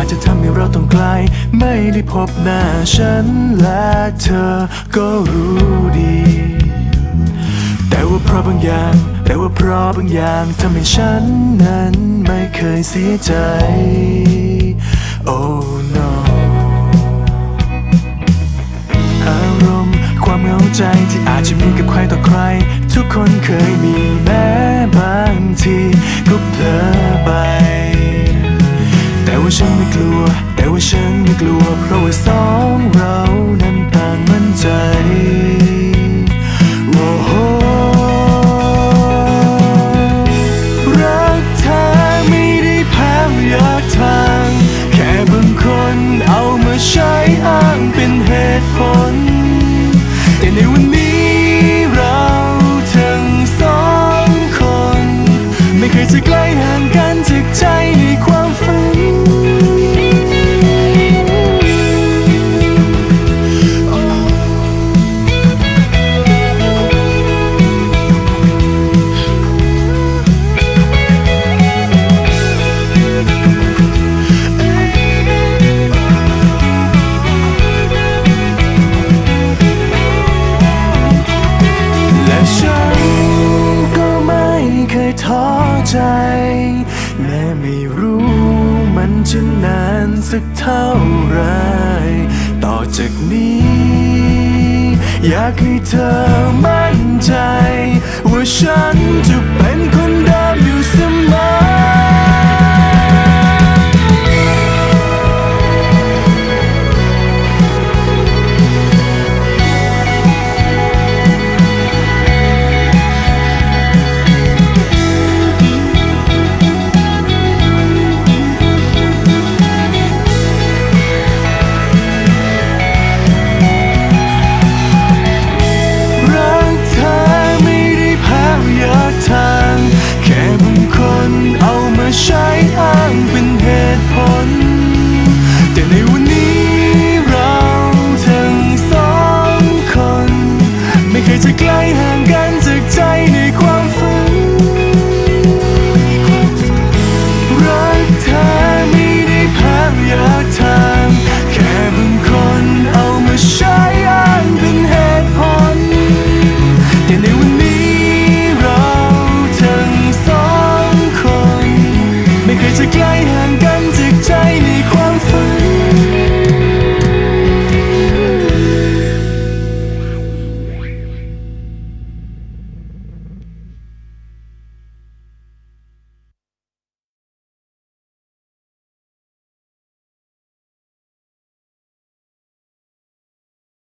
จจะทำให้เราต้องไกลไม่ได้พบหน้าฉันและเธอก็รู้ดีแต่ว่าเพราะบางอย่างทำให้ฉันนั้นไม่เคยเสียใจ Oh no อารมณ์ความเหงาใจที่อาจจะมีกับใครต่อใครทุกคนเคยมีแม้บางทีก็เผลอไปแต่ว่าฉันไม่กลัวเพราะว่าสองเรานั้นต่างมั่นใจโอ้โหรักเธอไม่ได้แพ้อยากทางแค่บางคนเอามาใช้อ้างเป็นเหตุผลแต่ในวันนี้เราทั้งสองคนไม่เคยจะใกล้ห่างกันจากใจในความฝันท้อใจแม้ไม่รู้มันจะนานสักเท่าไรต่อจากนี้อยากให้เธอมั่นใจว่าฉันจะเป็นคนเดิมอยู่เสมอใช้